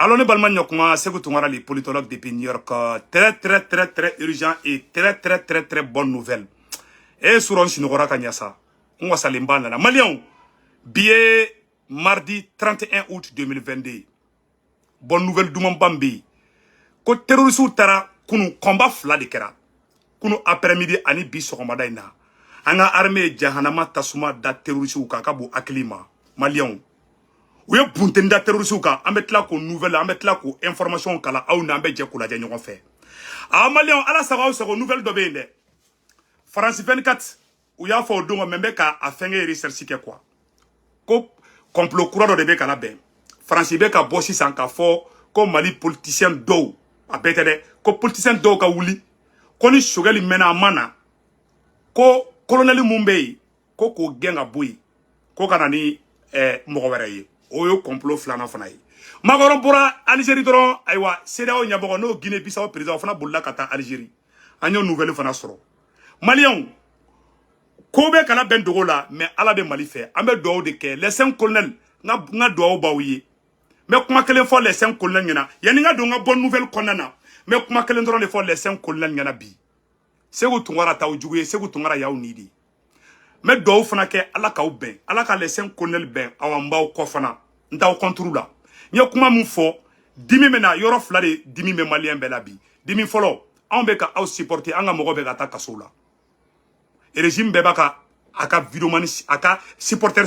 Alors, nous allons c'est que les politologues depuis New York, très urgent et très bonne nouvelle. Et sur un sinogora kanyasa, on va salimba na Malion, billet mardi 31 août 2022. Bonne nouvelle du Bambi. Ko terroriste tara kunu combat fla de kera. Kunu après-midi ani bi sogomada ina. Anga armée jahanama tasuma da terroriste kakabu aklima. Malion. Ou ye buntenda terroriste ka ametla ko nouvelle ametla ko information kala aw na be je ko la ɲɔgɔn fɛ. A Malion ala sabaw sako nouvelle do be inde. France 24 ou y'a fɔ o don mais ka a fɛngɛ recherche kɛ quoi. Ko complot kura dɔ de be kana bɛn. France be ka bɔ sisan ka fɔ ko Mali politicien dɔw a bɛɛ tɛ dɛ ko politicien dɔw ka wuli ko ni Choguel mɛnna a ma na ko colonel mun bɛ yen ko k'o gɛn ka bɔ yen ko ka na ni mɔgɔ wɛrɛ ye o ye complot filanan fana ye. Makɔrɔ bɔra Algérie dɔrɔn ayiwa CEDEAO ɲɛmɔgɔ n'o Guinée Bissau président o fana bolila ka taa Algérie an y'o nouvelle fana sɔrɔ. Maliens ko bɛ kana bɛn dogo la mais ala bɛ Mali fɛ an bɛ dugawu de kɛ les 5 colonels n ka dugawu b'aw ye. Mais kuma kelen fɔ les 5 colonels ɲɛna yanni n ka don n ka bonne nouvelle kɔnɔna na mais kuma kelen dɔrɔn de fɔ les 5 colonels ɲɛna bi. Segu Tunkara t'aw jugu ye Segu Tunkara y'aw ni de. Mais dugawu fana kɛ ala k'aw bɛn ala ka les 5 colonels bɛn aw an b'aw kɔ fana n t'aw contre la. N ye kuma mun fɔ dimi bɛ na yɔrɔ fila de dimi bɛ malien bɛɛ la bi. Dimi fɔlɔ anw bɛ ka aw supporter an ka mɔgɔ bɛ ka taa kaso la. Régime bɛɛ b'a ka a ka videoman a ka supporter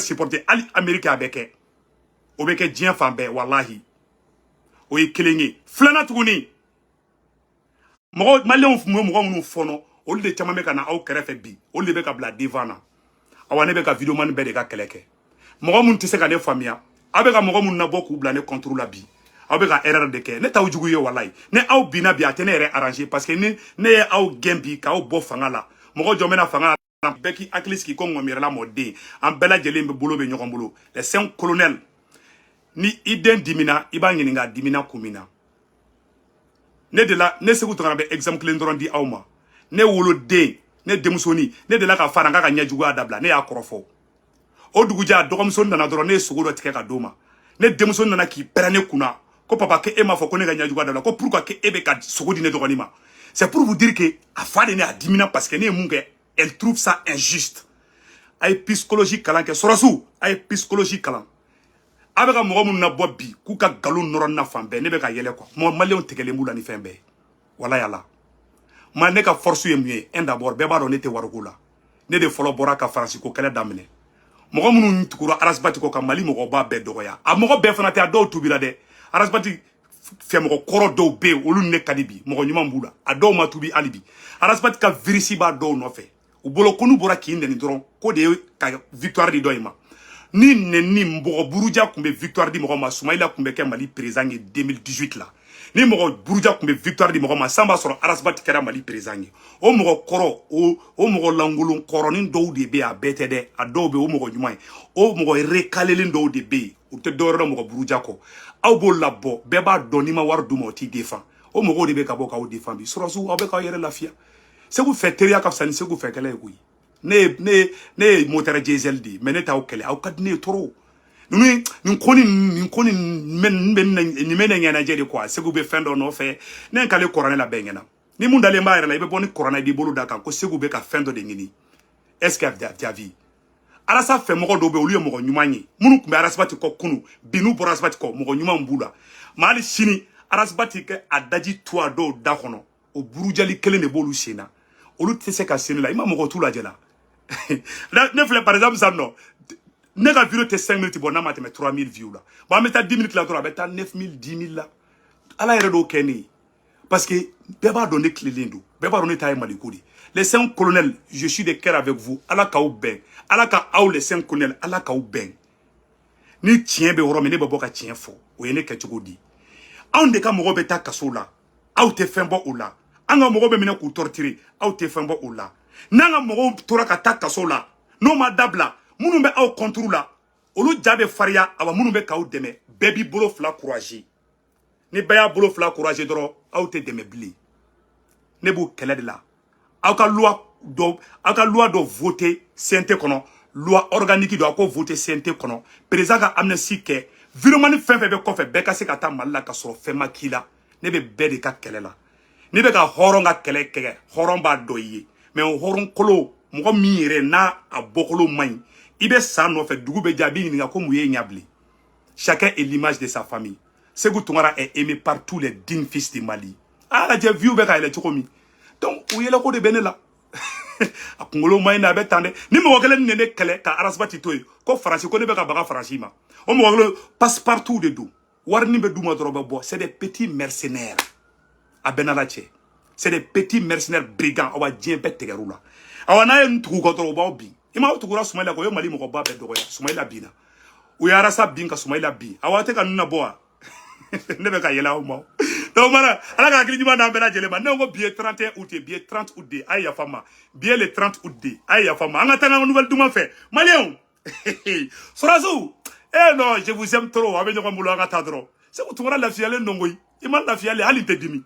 ali Amérique a bɛ kɛ. O bɛ kɛ diɲɛ fan bɛɛ wallahi. O ye kelen ye. Filanan tuguni mɔgɔ malien mɔgɔ minnu fɔnɔ olu de caman bɛ ka na aw kɛrɛfɛ bi olu de bɛ ka bila devant na. Awa ne bɛ ka videoman bɛɛ de ka kɛlɛ kɛ. Mɔgɔ minnu tɛ se ka ne faamuya aw bɛ ka mɔgɔ minnu nabɔ k'u bila ne contre la bi. Aw bɛ ka erreur de kɛ ne t'aw jugu ye wallahi. Ne aw bina bi a tɛ ne yɛrɛ arranger parce que ne ye aw gɛn bi k'aw bɔ fanga la. Mɔgɔ jɔn bɛna fanga la bɛɛ k'i hakili sigi ko ŋɔmiyɛrɛla mɔden an bɛɛ lajɛlen bɛ bolo bɛ ɲɔgɔn bolo les 5 colonels ni i den dimina i b'a ɲininka dimina kun min na. Ne Segu Tunkara bɛ exemple kelen dɔrɔn di aw ma. Ne woloden ne denmusoni ne de la ka fara n ka ɲɛjuguya dabila ne y'a kɔrɔfɔ. O dugujɛ a dɔgɔmuso nana dɔrɔn ne ye sogo dɔ tigɛ ka d'o ma. Ne denmuso nana k'i pɛrɛn ne kunna ko papa ke e m'a fɔ ko ne ka ɲɛjuguya dabila ko pourquoi ke e bɛ ka sogo di ne dɔgɔnin ma. C'est pour vous dire que a fa de ne a dimina parce que ne ye mun kɛ elle trouve ça injuste. A ye psychologie kalan kɛ Sɔrɔsiw a ye psychologie kalan. A bɛ ka mɔgɔ minnu nabɔ bi k'u ka nkalon nɔrɔ na fan bɛɛ ne bɛ ka yɛlɛ quoi. Maliens tigɛlen b'u la ni fɛn bɛɛ. Wala yala. Ma ne ka force ye mun ye un d'abord bɛɛ b'a dɔn ne tɛ wariko la. Ne de fɔlɔ bɔra ka Faransi ko kɛlɛ daminɛ. Mɔgɔ minnu tugura Arasbati ko ka Mali mɔgɔba bɛɛ dɔgɔya. A mɔgɔ bɛɛ fana tɛ a dɔw tubira dɛ. Arasbati fɛ mɔgɔ kɔrɔ dɔw bɛ yen olu ne ka di bi mɔgɔ ɲuman b'u la. A dɔw ma tubi hali bi. Arasbati ka virus b'a dɔw nɔfɛ. U bolo ko n'u bɔra k'i nɛni dɔrɔn ko de ye ka victoire di dɔ in ma. Ni nɛni mɔgɔ Buruja tun bɛ victoire di mɔgɔ ma Soumaïla tun bɛ kɛ Mali président ye 2018 la. Ni mɔgɔ Buruja tun bɛ victoire di mɔgɔ ma san b'a sɔrɔ Arasbati kɛra Mali président ye. O mɔgɔ kɔrɔ o mɔgɔ lankolon kɔrɔnin dɔw de bɛ yen a bɛɛ tɛ dɛ a dɔw bɛ yen o mɔgɔ ɲuman ye. O mɔgɔ recalelen dɔw de bɛ yen u tɛ dɔwɛrɛ dɔn mɔgɔ Buruja kɔ. Aw b'o labɔ bɛɛ b'a dɔn n'i ma wari d'u ma o t'i défend. O mɔgɔw de bɛ ka bɔ k'aw défend bi. Sɔrɔsiw aw bɛ k'aw yɛrɛ lafiya. Segu fɛ teriya ka fisa ni Segu fɛ kɛlɛ ye koyi. Ne ye moteur diesel de mais ne t'aw kɛlɛ aw ka di ne ye trop. Nin ko nin bɛ ne ɲɛnajɛ de quoi Segu bɛ fɛn dɔ nɔfɛ ne ye k'ale kuranɛ la bɛɛ ɲɛna. Ni mun dalen b'a yɛrɛ la i bɛ bɔ ni kuranɛ d'i bolo da kan ko Segu bɛ ka fɛn dɔ de ɲini. Est-ce que tu as vu? Arasa fɛ mɔgɔ dɔw bɛ olu ye mɔgɔ ɲuman ye. Minnu tun bɛ Arasbati kɔ kunu bi n'u bɔra Arasbati kɔ mɔgɔ ɲuman b'u la. Mais hali sini Arasbati kɛ a daji to a dɔw da kɔnɔ o burujali kelen de b'olu sen na. Olu tɛ se ka sen la i ma mɔgɔ t'u lajɛ la. Ne filɛ par exemple sisan nɔ ne ka vidéo tɛ 5 minutes bɔ n'a ma tɛmɛ 3000 views la. Bon an bɛ taa 10 minutes la dɔrɔn a bɛ taa 9000 10000 la. Ala yɛrɛ dɔw kɛ ne ye. Parce que bɛɛ b'a dɔn ne tilelen don. Bɛɛ b'a dɔn ne ta ye Maliko de. Les 5 colonels, je suis de cœur avec vous. Ala k'aw bɛn. Ala ka aw les 5 colonels, ala k'aw bɛn. Ni tiɲɛ bɛ yɔrɔ min ne bɛ bɔ ka tiɲɛ fɔ. O ye ne kɛcogo di. Anw de ka mɔgɔ bɛ taa kaso la. Aw tɛ fɛn bɔ o la. An ka mɔgɔ bɛ minɛ k'u torturer. Aw tɛ fɛn bɔ o la. N'an ka mɔgɔw tora ka taa kaso la. N'o ma dabila. Minnu bɛ aw contre la. Olu ja bɛ fariya. Awa minnu bɛ k'aw dɛmɛ. Bɛɛ b'i bolo fila courager. Ni bɛɛ y'a bolo fila courager dɔrɔn aw tɛ dɛmɛ bilen. Ne b'o kɛlɛ de la. Aw ka loi dɔ voter CNT kɔnɔ. Loi organique dɔ a ko voter CNT kɔnɔ. Président ka amnistie kɛ. virement fin fe be kofe be ka se ka ta malla ka soro fe makila ne be be de ka kelela ne be ka horon ga kele kege horon ba doyi mais horon kolo mo mi yere na abokolo man ibe sa no fe dugu be jabi ni ko muye nyabli. Chacun est l'image de sa famille. Sékou Toungara est aimé par tous les dignes fils du Mali. Ah, j'ai vu que il est chocomi. Donc, où est le code de Benela? A Congolo Maïna Betande. Ni mo wakele nene kele ka arasbati toy. Ko Français ko ne be ka baga Français ma. On mo wakele passe partout de dou. Warni be dou ma droba bo. C'est des petits mercenaires. A Benala che. C'est des petits mercenaires brigands. Awa dien bet tegerula. Awa na en trou ko droba bi. Ima o tukura Soumaïla ko yo Mali mo ko ba be doya. Soumaïla bina. Ou yara sa binka Soumaïla bi. Awa te ka nuna boa. Ne be ka yela o mo. Donc voilà, ala ka akili juma na bela jelema. Ne ngo billet 31 août, billet 30 août de ay ya fama. Billet le 30 août de ay ya fama. Anga tanga nouvelle duma fait. Malien. Sorazou. Eh non, je vous aime trop. Avec nous mulo anga tadro. C'est que tu la fiale ndongoy. Iman la fiale ali te dimi.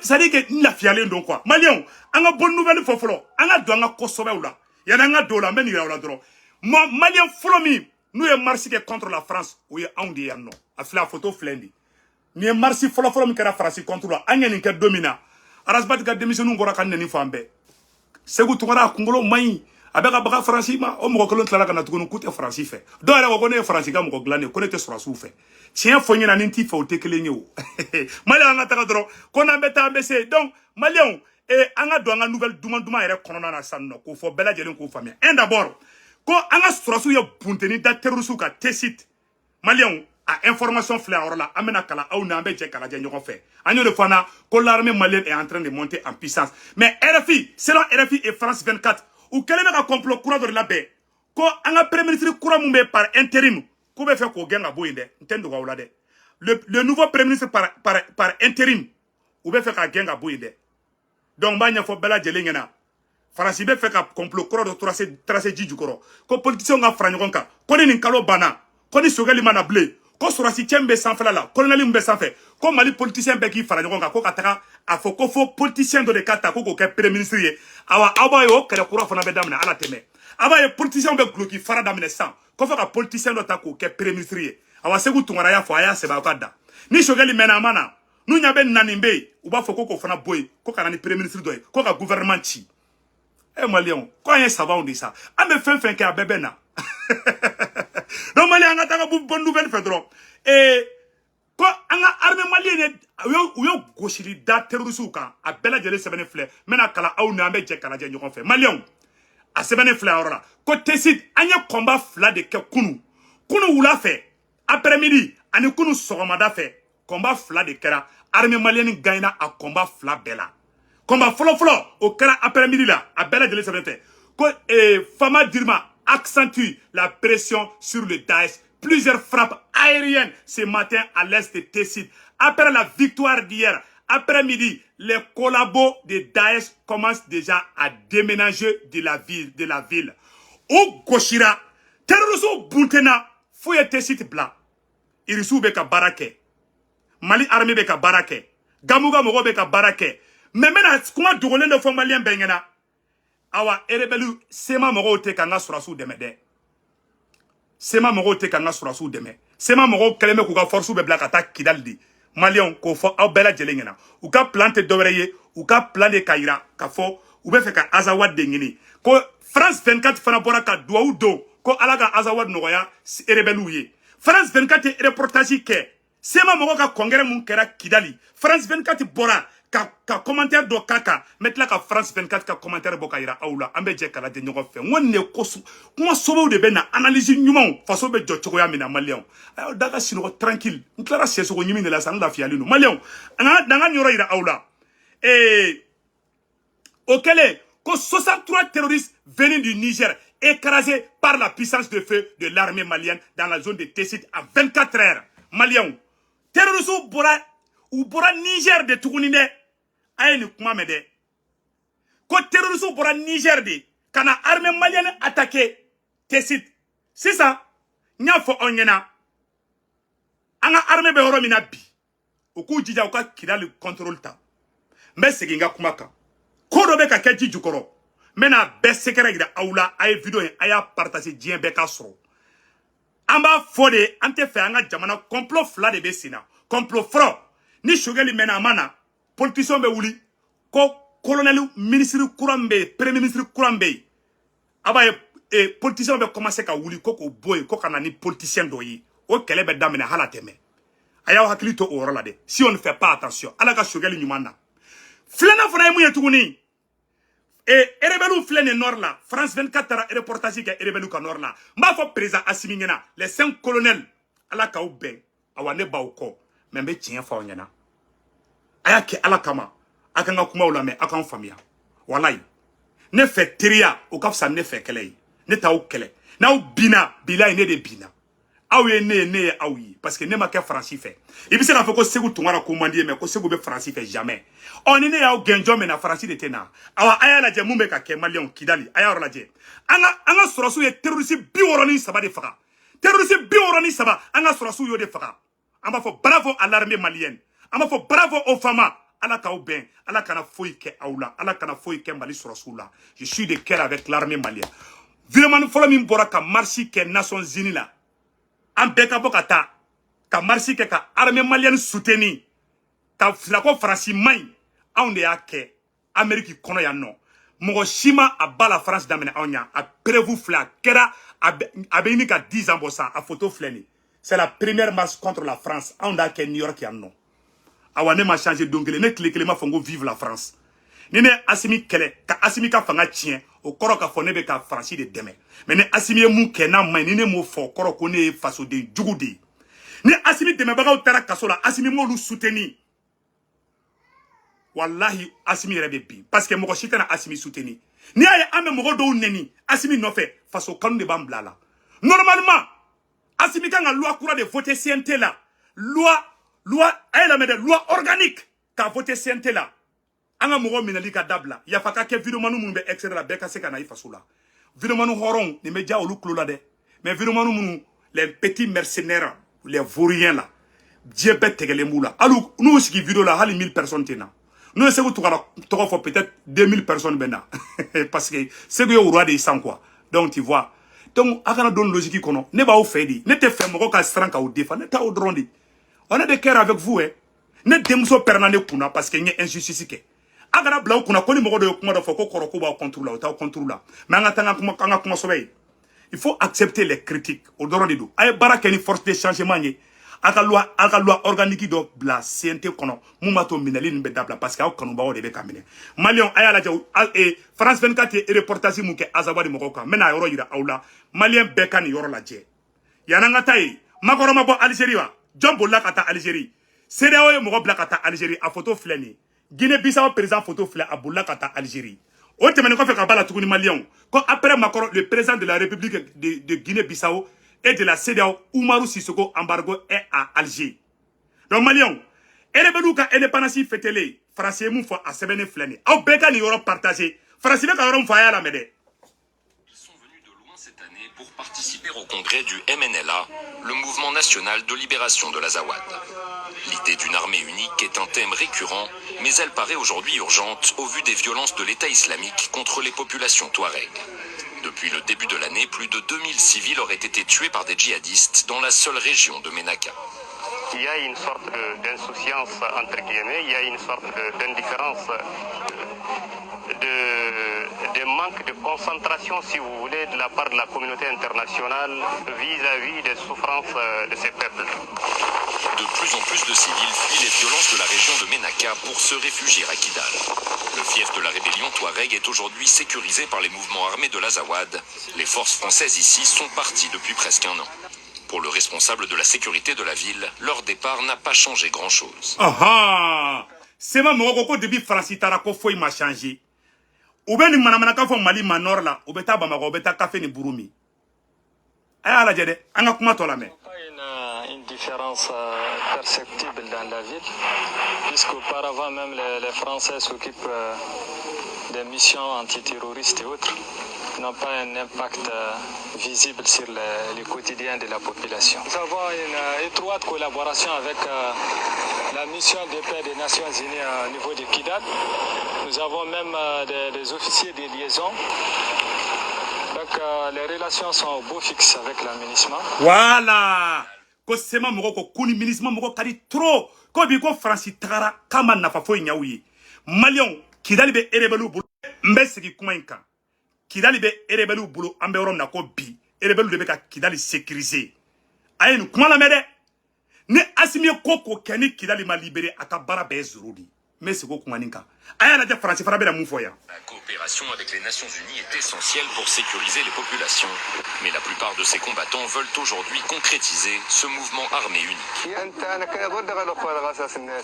Ça dit que la fiale ndon quoi. Malien, anga bonne nouvelle fofolo. Anga do anga kosobe ula. Yana anga do la meni la dro. Malien folomi. Nous est marché contre la France. Oui, on dit non. A fait la photo flendi. Ni marché folo mi kera France contre la. Anya ni ka domina. Arasbat ka démission ngora kan ni fambe. Sékou Toungara Congolo mai. Abeka baka France ma. O mo ko lon tla ka na tukunu kute France fait. Do ala ko ne France ka mo ko glane ko ne te sura su fait. Tien fonyi na ninti fa o tekele nyo. Malien anga taka dro. Ko na beta ambese. Donc Malien anga do anga nouvelle duma ere konona na sanno ko fo bela jelen ko famia. Un d'abord ko anga surasu ya bunteni da terrorisme ka tesit Malien a information fleur la amena kala au na ambe je kala je nyoko fait anyo de fana ko l'armée malienne est en train de monter en puissance mais RFI selon RFI et France 24 ou quel est le complot courant de la baie ko anga premier ministre courant mumbe par intérim ko be fait ko genga boyinde ntendo wa wala de le nouveau premier ministre par intérim ou be fait ka genga boyinde donc banya fo bela je lengena France be fait ka complot courant de tracer du koro ko politicien nga franyon ka ko ni kalo bana ko ni sogali mana blé ko surasi tchembe sans fela la colonel mbe sans fait ko mali politicien be ki franyon ka ko kataka afo ko fo politicien do de kata ko ko ke premier ministre ye awa yo kele courant fona be damna ala teme aba ye politicien be gloki fara damne sans ko fa ka politicien do ta ko ke premier ministre ye awa Sékou Toungara ya fo aya se ba kada ni sogali mena mana nu nya be nanimbe u ba fo ko fona boy ko kana ni premier ministre do ko ka gouvernement chi. Eh Malien, quand il savant de ça, a me fait qu'à bébena. Donc Malien a ta bonne nouvelle fédéral. Et quand anga armée malienne yo goshili da terrorisme ka a bela jele sebene fleur mena kala au na me je kala je nyoko fait Malien a sebene fleur ora ko tesid anya combat fla de ke kunu wula fait après midi ani kunu sogomada fait combat fla de kera armée malienne gagne a combat fla bela. Combat flo au cara après-midi là, à Bela de l'État. Fama Dirma accentue la pression sur le Daesh. Plusieurs frappes aériennes ce matin à l'est de Tessit. Après la victoire d'hier, après-midi, les collabos de Daesh commencent déjà à déménager de la ville. Au Goshira, terrorisme Buntena, fouille Tessit bla. Irisu beka barake. Mali armée beka barake. Gamuga mogo beka barake. Mais maintenant, comment dourler le fond malien bengena? Awa, erebelu, sema moro te kanga surasu demede. Sema moro te kanga surasu deme. Sema moro keleme kuka forsu be blakata kidaldi. Malien ko fo au bela jelengena. Ou ka plante dovreye, ou ka plante kaira, ka fo, ou be fe ka azawad dengini. Ko France 24 fana bora ka doa ou do, ko alaga azawad noya erebelu ye. France 24 reportage ke. Sema moro ka kongere mun kera kidali. France 24 bora. Ka commentaire do kaka metla ka France 24 ka commentaire boka ira aula ambe je kala de nyogo fe wonne kosu kuma sobo de bena analyse nyumon faso be jotcho ya mina malien ayo daga sino tranquille nklara seso ko nyimi de la sanda fiali no malien danga nyoro ira aula okele ko 63 terroristes venus du Niger écrasés par la puissance de feu de l'armée malienne dans la zone de Tessit à 24 heures malien terroristes bora Niger de tukuninde aye ni kuma mede ko terroristes bora Niger de kana armée malienne attaqué Tessit c'est ça nya fo onyena anga armée be horo mina bi oku jija oka kidali contrôle ta mbe seginga kumaka ko do be ka keji jukoro mena be sekere gira aula ay video aya partager dien be ka so Amba fode ante fe anga jamana complot fla de besina complot fro ni shogeli mena mana politicien be wuli ko colonel ministre Kourambe premier ministre Kourambe aba e politicien be commencer ka wuli ko boy ko kana ni politicien do yi o kele be damena hala teme aya hakili to oro la de si on ne fait pas attention ala ka shogeli nyumana flena fona mu yetuguni et rebelu flene nord là France 24 tara reportage ke rebelu ka nord là m'a fo président Assimi ngena les 5 colonels ala ka ubben awane bawko membe tien fa onyana aya ke ala kama akanga kuma wala me akan famia wallahi ne fait tria o kafsa ne fait kele ne taw kele na o bina bilay ne de bina awe ne awi parce que ne ma ke français fait et puis c'est la fois que Segu tungara commandé mais que Segu be français fait jamais on ne ya o genjo me na français de tena awa aya la je mumbe ka ke malion kidali aya ro la je anga sorosu ye terroriste bi woroni saba de faka terroriste bi woroni saba anga sorosu yo de faka amba fo bravo à l'armée malienne amba fo bravo aux femmes ala ka ben ala kana foyi ke aula ala kana foyi ke mali sorosu la je suis de cœur avec l'armée malienne vraiment folo min bora ka marche ke Nations Unies la an beka bokata ka marche ke ka armée malienne soutenir ka flako France mai on de yake Amérique kono ya no mogo shima abala France damene onya a prévu fla kera abeni ka 10 ans bossa a photo fleni c'est la première marche contre la France on da ke New York ya no awane ma changer dongele ne kle ma fongo vive la France ni ne Assimi kele ka Assimi ka fanga tien o koro ka fone be ka France de deme mais ne Assimi mu kena ma ni ne mo fo koro ko ne faso de jugudi ni Assimi deme baga o tara kasola Assimi mo lu soutenir wallahi Assimi rebe bi parce que moko shitana Assimi soutenir ni aye ame moko do neni Assimi no fait faso kanu de bamblala normalement Assimi kan loi coura de voter CNT là loi elle a mis des lois organiques qu'a voté CNT là anga mogo minali ka dabla ya faka ke vidéomanu mun be excès la beka se kana ifaso la vidéomanu horon ni media olu klola de mais vidéomanu mun les petits mercenaires les vauriens là diabète tegele mula alu nous sigi vidéo là hali 1000 personnes tena nous c'est tout to faut peut-être 2000 personnes bena parce que c'est que roi de sang quoi donc tu vois donc akana don logique kono ne ba o fedi ne te fait mogo ka stranka o defa ne ta o drondi on est de cœur avec vous ne demso permanent kuna parce que n'y injustice ke agara bla kuna ko ni mogo do kuma do foko koroko ba contrôle o ta contrôle mais nga tanga kuma sobe il faut accepter les critiques au drondi do ay baraka ni force de changement ni aka loi organique do bla CNT kono mumato minali ni be dabla parce que aw kanu ba o de be kamine malion aya la jaw et France 24 et reportage mu ke azawadi mogo ka mena yoro yira awla malien be kan yoro la je yananga tay makoro mabo Algérie wa Jombo la kata Algérie CEDEAO ye mogo bla kata Algérie a photo fleni Guinée Bissau président photo flé a boula kata Algérie o temene ko fe ka bala tukuni malien ko après Macron le président de la République de Guinée Bissau et de la CEDEAO Oumarou Sissoko embargo est à Alger donc malien elebeluka indépendance fêtele français mou fo a sebene fleni au beka ni Europe partagé français ka Europe fa ya la mede. Cette année pour participer au congrès du MNLA, le mouvement national de libération de l'Azawad. L'idée d'une armée unique est un thème récurrent, mais elle paraît aujourd'hui urgente au vu des violences de l'État islamique contre les populations touareg. Depuis le début de l'année, plus de 2000 civils auraient été tués par des djihadistes dans la seule région de Ménaka. Il y a une sorte d'insouciance entre guillemets, il y a une sorte d'indifférence, de manque de concentration, si vous voulez, de la part de la communauté internationale vis-à-vis des souffrances de ces peuples. De plus en plus de civils fuient les violences de la région de Ménaka pour se réfugier à Kidal. Le fief de la rébellion touareg est aujourd'hui sécurisé par les mouvements armés de l'Azawad. Les forces françaises ici sont parties depuis presque un an. Pour le responsable de la sécurité de la ville, leur départ n'a pas changé grand-chose. Ah c'est ma mogo depuis France tarako foi m'a changé. Ou bien ni manamana ka fo Mali manor la, ou beta Bamako, ou beta café ni Burumi. Aya la jede, anga kuma to la me. Une différence perceptible dans la ville, puisqu'auparavant même les Français s'occupent des missions antiterroristes et autres, n'ont pas un impact visible sur le quotidien de la population. Nous avons une étroite collaboration avec la mission de paix des Nations Unies au niveau de Kidal. Nous avons même des officiers de liaison Donc les relations sont au beau fixe avec la MINUSMA. Voilà. Ko sema mogo ko kuni MINUSMA mogo kadi trop. Ko bi ko France tagara kama nafa fo nyawi. Malion Kidali be erebelu bulu mbe sigi kuma inka. Kidali be erebelu bulu ambe orom na ko bi. Erebelu de be ka Kidali sécuriser. Aye nu kuma la mede. Ne asimi koko keni Kidali ma libéré akabara be zurudi. Mais c'est quoi la France fera bien mon foyer. La coopération avec les Nations Unies est essentielle pour sécuriser les populations. Mais la plupart de ces combattants veulent aujourd'hui concrétiser ce mouvement armé unique.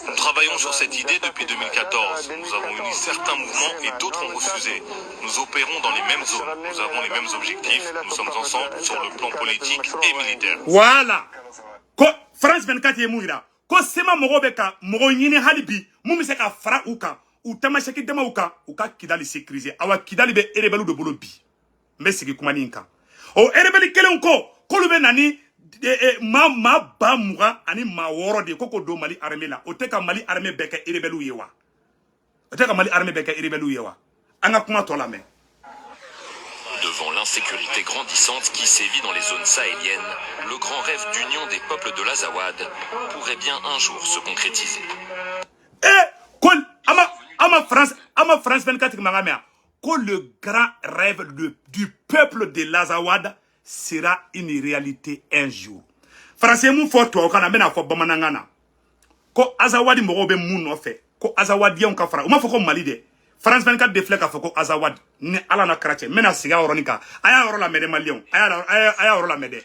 Nous travaillons sur cette idée depuis 2014. Nous avons uni certains mouvements et d'autres ont refusé. Nous opérons dans les mêmes zones. Nous avons les mêmes objectifs. Nous sommes ensemble sur le plan politique et militaire. Voilà. France 24 est mouira. Ko sema mogo beka mogo nyini halibi mumi se ka fara uka utama shaki dema uka Kidali sécuriser awa Kidali be erebelu de bolo bi mbe sigi kuma ninka o erebeli kelen ko lube nani ma ba muga ani ma woro de koko do Mali armée la o te ka Mali armée beka erebelu yewa o te ka Mali armée beka erebelu yewa anga kuma to la mais devant l'insécurité grandissante qui sévit dans les zones sahéliennes, le grand rêve d'union des peuples de l'Azawad pourrait bien un jour se concrétiser. Ama France 24 magamea, que le grand rêve du peuple de l'Azawad sera une réalité un jour. Français mou fort toi kana mena fo bamanangana. Ko Azawadi mo be mou no fe. Ko Azawadi on ka fara. O ma fo ko Mali de. France 24 de flek a fo ko Azawad ni ala na krache mena siga oronika. Aya oro la mede malion. Aya oro la mede.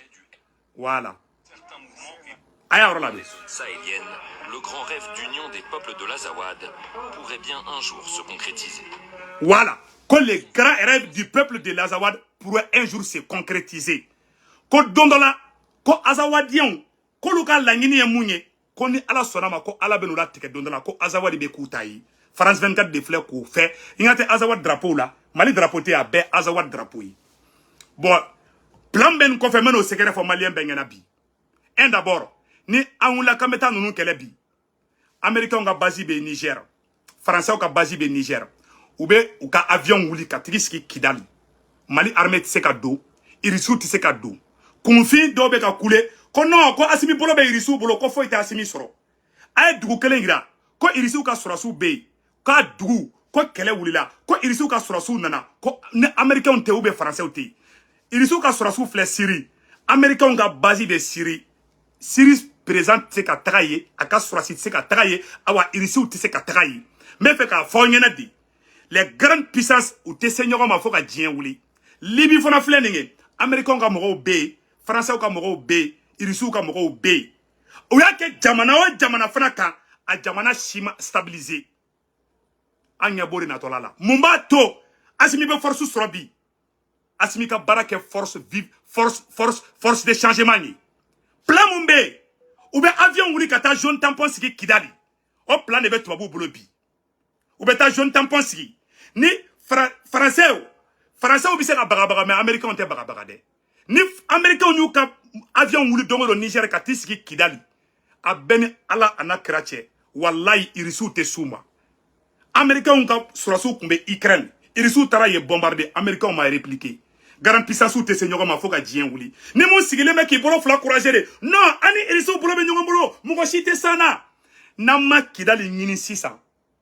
Voilà. Aya oro la mede. Sahélienne, le grand rêve d'union des peuples de l'Azawad pourrait bien un jour se concrétiser. Voilà. Que le grand rêve du peuple de l'Azawad pourrait un jour se concrétiser. Ko dondola, ko Azawadion, ko luka langini ya mounye, ko ni ala sonama, ko ala benula tike dondola, ko Azawadi be koutayi. France 24 de fleurs ko fait. Ingate Azawad drapeau là, Mali drapeau te a be Azawad drapeau yi. Bon, plan ben ko fait meno secret fo malien ben yana bi. Un d'abord, ni aoula kameta nunu kele bi. Américain ka base be Niger. Français ka base be Niger. Ou ka avion wuli ka tigiski Kidali. Mali armée tse ka do, irisu tse ka do. Kumfi do be ka koule, ko non ko asimi bolo be irisu bolo ko fo ite asimi soro. Ay dugu kelen ngira, ko irisu ka surasu be. Ka dugu ko kele wulila ko irisu ka surasu nana ko ne américain te ou be français te irisu ka surasu fle Syrie américain ka base de Syrie présente se ka tagaye aka surasi se ka tagaye awa irisu te se ka tagaye mais fait ka fo nyena di les grandes puissances ou te seigneur ma fo ka dien wuli Libye fona fle ninge américain ka mo be français ka mo be irisu ka mo be o ya ke jamana fana ka a jamana shima stabiliser anya bori na tolala mumba to asimi be force sorobi asimi ka barake force vive force de changement ni plan mumbe ou be avion wuli kata jaune tampon sigi Kidali o plan de be tubabu bolobi ou be ta jaune tampon sigi ni français ou bi se ka bagabaga mais américain te bagabaga de ni américain ñu ka avion wuli dongo do Niger ka tisigi Kidali a beni ala anakrache wallahi irisu te suma Américains ont surasu kumbe Ukraine. Irisu tara ye bombardé. Américains m'a répliqué. Garant puissance ou te seigneur ma foka dien wuli. Ni mon sigile me ki bolo fla courage de. Non, ani irisu bolo be nyongo bolo. Mugo shite sana. Nama Kidali nyini sisa.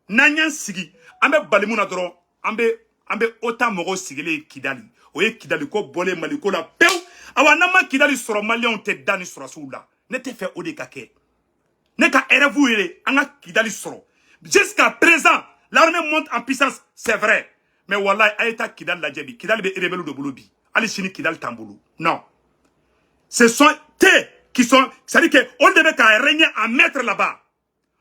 Nanyan sigi. Ambe balimuna doro. Ambe ota mogo sigile Kidali. Oye Kidali ko bole maliko la pew. Awa nama Kidali soro malien te dani surasu la. Ne te fait ode kake. Ne ka erevu ele. Anga Kidali soro. Jusqu'à présent. L'armée monte en puissance, c'est vrai. Mais wallahi, Aïta Kidal la djebi. Kidal be rebelle de Bouloubi. Alishini Kidal Tamboulou. Non. Ce sont eux qui sont. C'est-à-dire qu'on devait qu'à régner à mettre là-bas.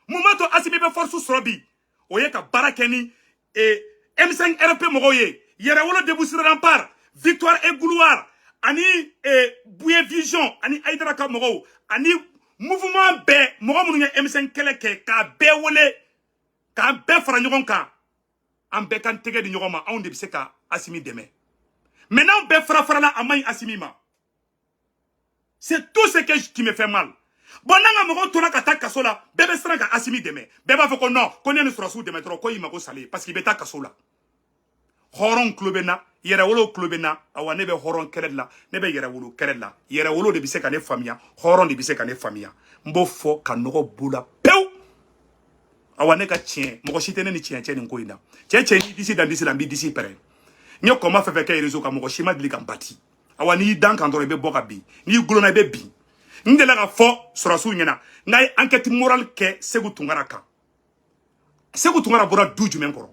Moumato Asimi be force Sorobi. Oye ka Barakeni et M5 RP Moroye. Yerawolo de Boussir Rempart. Victoire et Gouloir. Ani Bouye Vision. Ani Aïdraka Moro. Ani mouvement B. Moro Mounia M5 Keleke. Ka Bewole. Quand be fara ɲɔgɔn kan an bɛɛ kan tɛgɛ di ɲɔgɔn ma anw de bɛ se ka Asimi dɛmɛ maintenant bɛɛ fara la a man ɲi Asimi ma c'est tout ce qui me fait mal bon n'an ka mɔgɔw tora ka taa kaso la bɛɛ bɛ siran ka Asimi dɛmɛ bɛɛ b'a fɔ ko non ko ne ni sɔrɔsiw dɛmɛ dɔrɔn ko i mago salen parce qu'il bɛ taa kaso la horon klobena yere wolo klobena awa ne be horon kerella ne be yere wolo kerella yere wolo de bise ka ne famia horon de bise ka ne famia mbo fo ka nogo bula pew awa ne ka tien mo ko shitene ni tien tien ko ina tien ni disi dan disi la bi disi pere nyo koma fefe ka rezo ka mo ko shima dili kan bati awa ni dan kan do be boka bi ni gulo na be bi ndela ka fo surasu nyena ngai enquête morale ke Segu Tungara kan Segu Tungara bora du jumen koro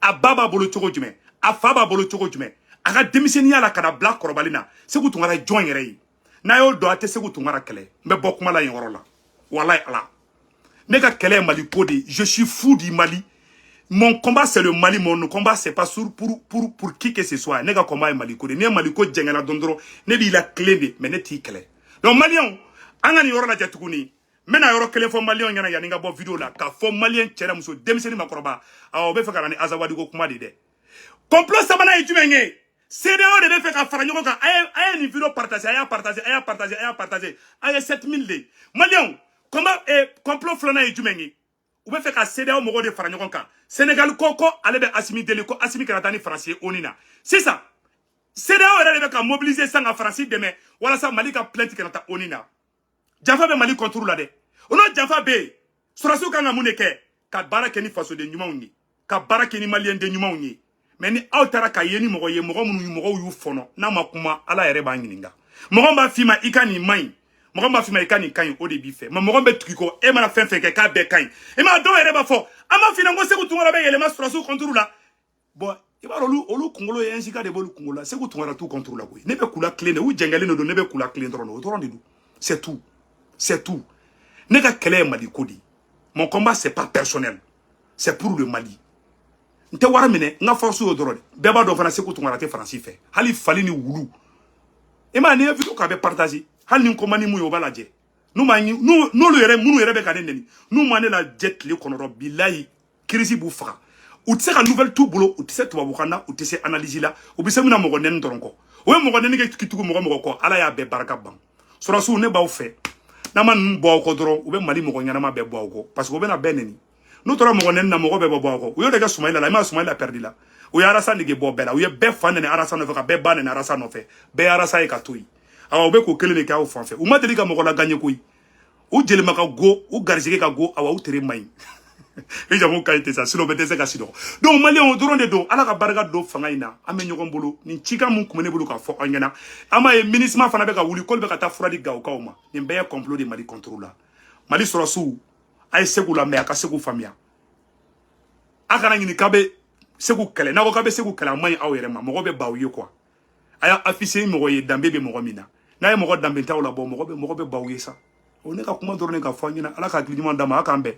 a baba bolo chogo jumen a faba bolo chogo jumen aga demisenia la kana black korobalina Segu Tungara join yere yi na yo do ate Segu Tungara kele mbe bokuma la yoro la wallahi ala nega kele Mali kodi je suis fou du Mali. Mon combat c'est le Mali, mon combat c'est pas pour qui que ce soit. Nega combat est Mali kodi ne Mali ko jengana dondro ne bi la clé de mais ne ti kele donc Malion angani yoro la jatukuni mena yoro kele fo Malion yana ya ninga bo video la ka fo Malien chera muso demiseni makoroba awo be fekara ni azawadi ko kuma de complot sabana e jumenge CDO de be feka fara nyoko kan ay ni video partager ay 7000 de Malion comment complot flona e jumenge ou be feka CDO mogo de fara nyoko kan Sénégal koko ale be Assimi Deli ko Assimi Karatani français onina c'est ça CDO era de ka mobiliser sanga français demain wala sa Mali ka plainte Karata onina Jafa be Mali contrôle la de ono Jafa be surasu kanga muneke ka barake ni faso de nyuma unyi ka barake ni Malien de nyuma unyi mais ni autara ka yeni mogo ye mogo munu mogo yu fono na makuma ala yere ba ngininga mogo ba fima ikani mai mogo ba fima ikani kan o de bi fe ma mogo be tukiko e mana fen ke ka be kan e ma do yere ba fo ama fina ngo Segu Tungara be yele ma surasu contrôle la bon iba olu kungolo ye ensika de bolu kungola Segu Tungara tout contrôle la ko ne be kula clé ne u jengale no do ne be kula clé ndoro no to de du c'est tout ne ka kele Mali kodi mon combat c'est pas personnel c'est pour le Mali nte wara mine nga force yo doro beba do fana Segu Tungara te français fait hali fali ni wulu e ma ne vidéo ka be partager hali ni ko mani mu yo balaje nu ma ni nu lo yere munu yere be ka neni nu ma ne la jet le konoro billahi crise bu faka ou tse ka nouvelle tout bolo ou tse to babukana ou tse analyse la ou bi se muna mo nen doronko o mo nen ke kitugo mo ko ala ya be baraka bang surasu ne baw fe na man bo ko doron ou be Mali mo nyana be bo ko parce que o be na beneni no tora mo nen na mo be bo ko o yo de ga Soumaïla la ma Soumaïla perdi la o ya arasa nige bo bela o ye be fan ne arasa no fe ka be ban ne arasa no fe be arasa e ka toyi awa o be ko kele ne ka o fan fe o ma deli ka mo la gagner koyi o jeli maka go o garzige ka go awa o tere mai et j'avoue qu'a été ça sinon bete se ka sido donc Mali on doron de do ala ka baraka do fanga ina ame nyogon bolo ni chika mun kumene bolo ka fo anyana ama e ministre fana be ka wuli kol be ka ta furadi gaw kawma ni be complot de Mali contrôle la Mali sorosu ay Segu la me aka Segu famia aka ngini kabe Segu kele na ko kabe Segu kele mai aw yere ma mo be bawiye quoi aya afficher mo ye dambe be mo mina na ye mo dambe taw la bo mo be bawiye sa on ne ka kuma doron ka fo anyana ala ka klima ndama aka ambe